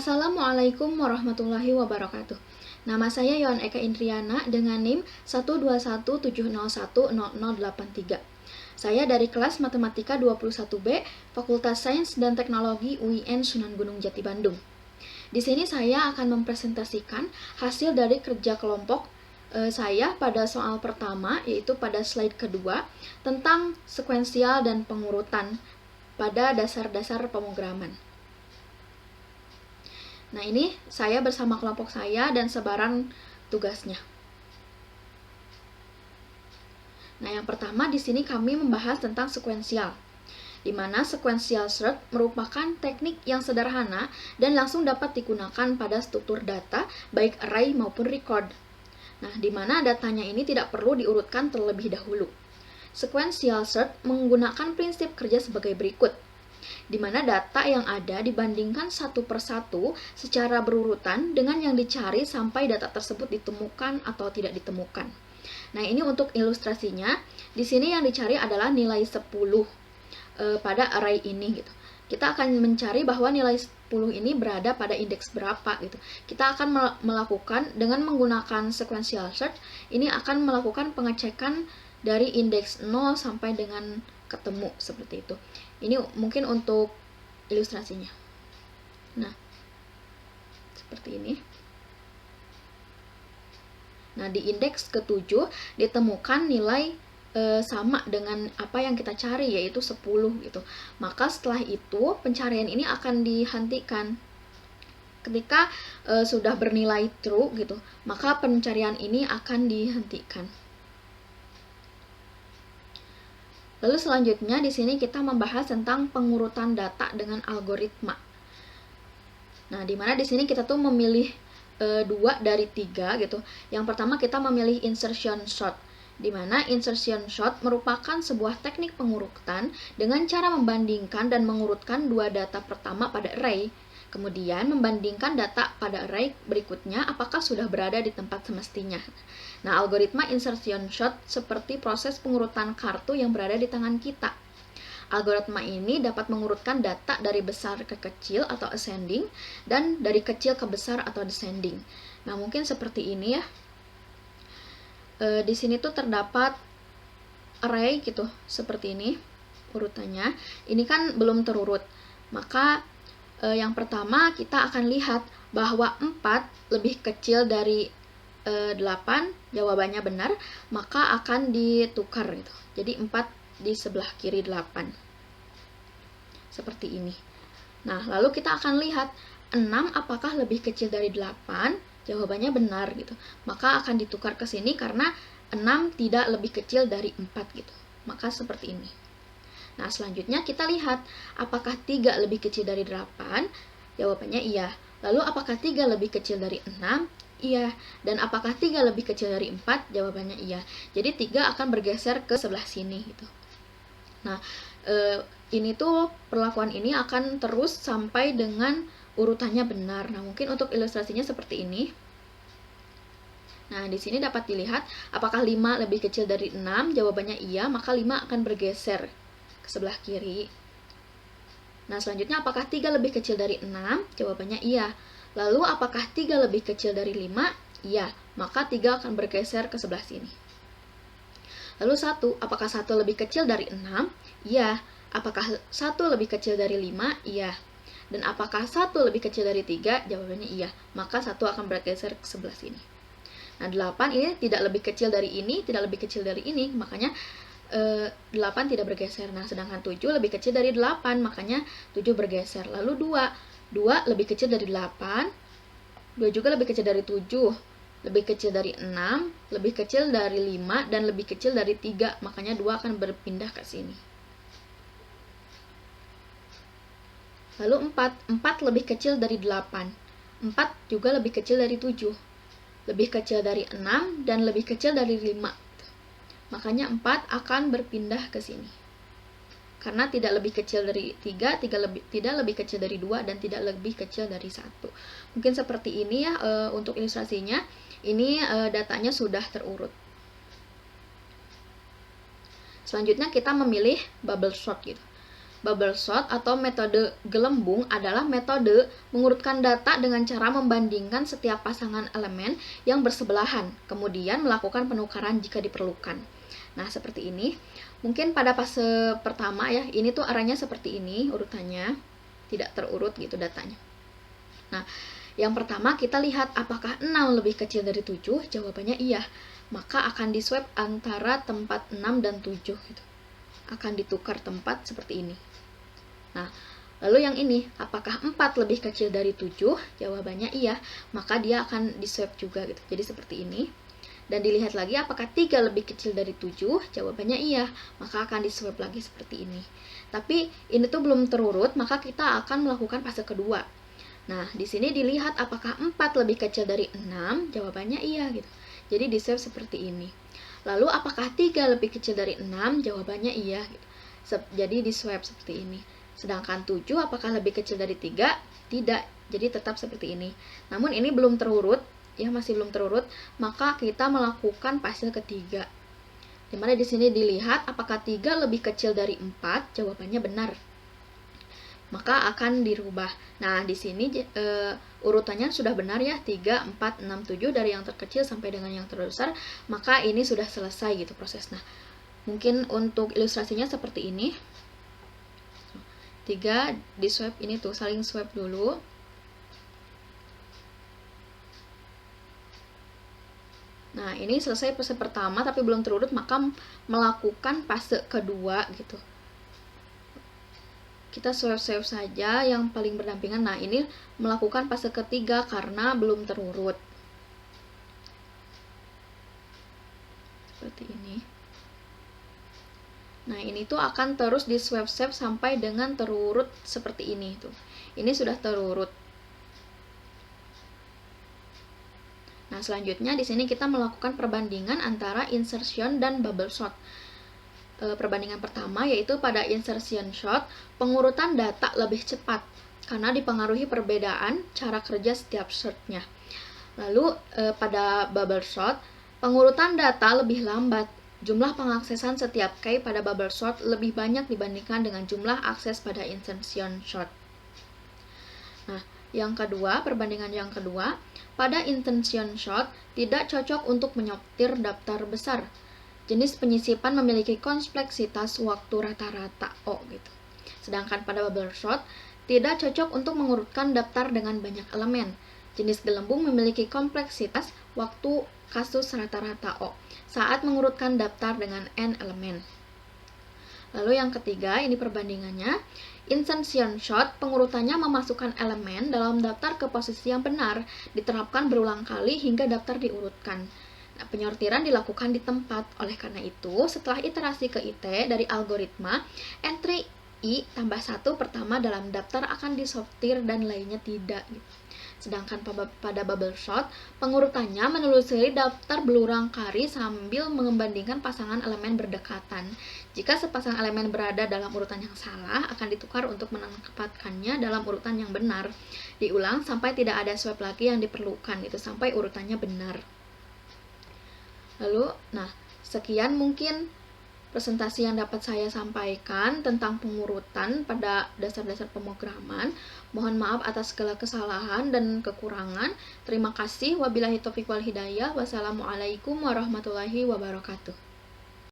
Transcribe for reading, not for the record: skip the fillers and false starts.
Assalamualaikum warahmatullahi wabarakatuh. Nama saya Yon Eka Indriana dengan NIM 12170100083. Saya dari kelas Matematika 21B, Fakultas Sains dan Teknologi UIN Sunan Gunung Jati Bandung. Di sini saya akan mempresentasikan hasil dari kerja kelompok saya pada soal pertama, yaitu pada slide kedua, tentang sekuensial dan pengurutan pada dasar-dasar pemrograman. Nah, ini saya bersama kelompok saya dan sebaran tugasnya. Nah, yang pertama di sini kami membahas tentang sekuensial, di mana sequential sort merupakan teknik yang sederhana dan langsung dapat digunakan pada struktur data, baik array maupun record. Nah, di mana datanya ini tidak perlu diurutkan terlebih dahulu. Sequential sort menggunakan prinsip kerja sebagai berikut, di mana data yang ada dibandingkan satu persatu secara berurutan dengan yang dicari sampai data tersebut ditemukan atau tidak ditemukan. Nah, ini untuk ilustrasinya. Di sini yang dicari adalah nilai 10 pada array ini gitu. Kita akan mencari bahwa nilai 10 ini berada pada indeks berapa gitu. Kita akan melakukan dengan menggunakan sequential sort, ini akan melakukan pengecekan dari indeks 0 sampai dengan ketemu seperti itu. Ini mungkin untuk ilustrasinya. Nah, seperti ini. Nah, di indeks ke-7 ditemukan nilai sama dengan apa yang kita cari, yaitu 10 gitu. Maka setelah itu pencarian ini akan dihentikan. Ketika sudah bernilai true gitu, maka pencarian ini akan dihentikan. Lalu selanjutnya di sini kita membahas tentang pengurutan data dengan algoritma. Nah, di mana di sini kita tuh memilih 2 dari 3 gitu. Yang pertama kita memilih insertion sort, di mana insertion sort merupakan sebuah teknik pengurutan dengan cara membandingkan dan mengurutkan 2 data pertama pada array, kemudian membandingkan data pada array berikutnya apakah sudah berada di tempat semestinya. Nah, algoritma insertion sort seperti proses pengurutan kartu yang berada di tangan kita. Algoritma ini dapat mengurutkan data dari besar ke kecil atau ascending dan dari kecil ke besar atau descending. Nah, mungkin seperti ini ya. Di sini tuh terdapat array gitu, seperti ini urutannya. Ini kan belum terurut. Maka yang pertama kita akan lihat bahwa 4 lebih kecil dari 8, jawabannya benar, maka akan ditukar gitu. Jadi 4 di sebelah kiri 8. Seperti ini. Nah, lalu kita akan lihat 6 apakah lebih kecil dari 8, jawabannya benar gitu. Maka akan ditukar ke sini karena 6 tidak lebih kecil dari 4 gitu. Maka seperti ini. Nah, selanjutnya kita lihat apakah 3 lebih kecil dari 8, jawabannya iya. Lalu apakah 3 lebih kecil dari 6? Iya. Dan apakah 3 lebih kecil dari 4? Jawabannya iya. Jadi 3 akan bergeser ke sebelah sini gitu. Nah, ini tuh perlakuan ini akan terus sampai dengan urutannya benar. Nah, mungkin untuk ilustrasinya seperti ini. Nah, di sini dapat dilihat apakah 5 lebih kecil dari 6? Jawabannya iya, maka 5 akan bergeser ke sebelah kiri. Nah, selanjutnya apakah 3 lebih kecil dari 6? Jawabannya iya. Lalu apakah 3 lebih kecil dari 5? Iya, maka 3 akan bergeser ke sebelah sini. Lalu 1, apakah 1 lebih kecil dari 6? Iya. Apakah 1 lebih kecil dari 5? Iya. Dan apakah 1 lebih kecil dari 3? Jawabannya iya. Maka 1 akan bergeser ke sebelah sini. Nah, 8 ini tidak lebih kecil dari ini, tidak lebih kecil dari ini, makanya 8 tidak bergeser. Nah, sedangkan 7 lebih kecil dari 8, makanya 7 bergeser. Lalu 2 lebih kecil dari 8, 2 juga lebih kecil dari 7, lebih kecil dari 6, lebih kecil dari 5, dan lebih kecil dari 3, makanya 2 akan berpindah ke sini. Lalu 4 lebih kecil dari 8, 4 juga lebih kecil dari 7, lebih kecil dari 6, dan lebih kecil dari 5. Makanya 4 akan berpindah ke sini. Karena tidak lebih kecil dari 3, tidak lebih kecil dari 2, dan tidak lebih kecil dari 1. Mungkin seperti ini ya untuk ilustrasinya. Ini datanya sudah terurut. Selanjutnya kita memilih bubble sort gitu. Bubble sort atau metode gelembung adalah metode mengurutkan data dengan cara membandingkan setiap pasangan elemen yang bersebelahan, kemudian melakukan penukaran jika diperlukan. Nah, seperti ini. Mungkin pada fase pertama ya, ini tuh arahnya seperti ini urutannya, tidak terurut gitu datanya. Nah, yang pertama kita lihat apakah 6 lebih kecil dari 7, jawabannya iya. Maka akan di-swap antara tempat 6 dan 7 gitu. Akan ditukar tempat seperti ini. Nah, lalu yang ini, apakah 4 lebih kecil dari 7? Jawabannya iya, maka dia akan di-swap juga gitu. Jadi seperti ini. Dan dilihat lagi apakah 3 lebih kecil dari 7? Jawabannya iya, maka akan di-swap lagi seperti ini. Tapi ini tuh belum terurut, maka kita akan melakukan fase kedua. Nah, di sini dilihat apakah 4 lebih kecil dari 6? Jawabannya iya gitu. Jadi di-swap seperti ini. Lalu apakah 3 lebih kecil dari 6? Jawabannya iya gitu. Jadi di-swap seperti ini. Sedangkan 7 apakah lebih kecil dari 3? Tidak, jadi tetap seperti ini. Namun ini belum terurut, ya masih belum terurut, maka kita melakukan fase ketiga. Dimana di sini dilihat apakah 3 lebih kecil dari 4? Jawabannya benar. Maka akan dirubah. Nah, di sini urutannya sudah benar ya, 3, 4, 6, 7 dari yang terkecil sampai dengan yang terbesar, maka ini sudah selesai gitu prosesnya. Mungkin untuk ilustrasinya seperti ini. 3 di swap ini tuh, saling swap dulu. Nah, ini selesai fase pertama tapi belum terurut, maka melakukan fase kedua gitu. Kita swap-swap saja yang paling berdampingan. Nah, ini melakukan fase ketiga karena belum terurut. Seperti ini. Nah, ini tuh akan terus di swap-swap sampai dengan terurut seperti ini tuh. Ini sudah terurut. Nah, selanjutnya di sini kita melakukan perbandingan antara insertion dan bubble sort. Perbandingan pertama yaitu pada insertion sort, pengurutan data lebih cepat karena dipengaruhi perbedaan cara kerja setiap sortnya. Lalu pada bubble sort, pengurutan data lebih lambat. Jumlah pengaksesan setiap key pada bubble sort lebih banyak dibandingkan dengan jumlah akses pada insertion sort. Nah, yang kedua, perbandingan yang kedua, pada insertion sort tidak cocok untuk menyortir daftar besar. Jenis penyisipan memiliki kompleksitas waktu rata-rata O gitu. Sedangkan pada bubble sort tidak cocok untuk mengurutkan daftar dengan banyak elemen. Jenis gelembung memiliki kompleksitas waktu kasus rata-rata O saat mengurutkan daftar dengan n elemen. Lalu yang ketiga, ini perbandingannya. Insertion sort, pengurutannya memasukkan elemen dalam daftar ke posisi yang benar, diterapkan berulang kali hingga daftar diurutkan. Nah, penyortiran dilakukan di tempat. Oleh karena itu, setelah iterasi ke IT dari algoritma, entry I tambah 1 pertama dalam daftar akan disortir dan lainnya tidak. Sedangkan pada bubble sort, pengurutannya menelusuri daftar berulang kali sambil membandingkan pasangan elemen berdekatan. Jika sepasang elemen berada dalam urutan yang salah, akan ditukar untuk menempatkannya dalam urutan yang benar. Diulang sampai tidak ada swap lagi yang diperlukan, itu sampai urutannya benar. Lalu, nah, sekian mungkin presentasi yang dapat saya sampaikan tentang pengurutan pada dasar-dasar pemrograman. Mohon maaf atas segala kesalahan dan kekurangan. Terima kasih. Wabillahi taufiq wal hidayah. Wassalamualaikum warahmatullahi wabarakatuh.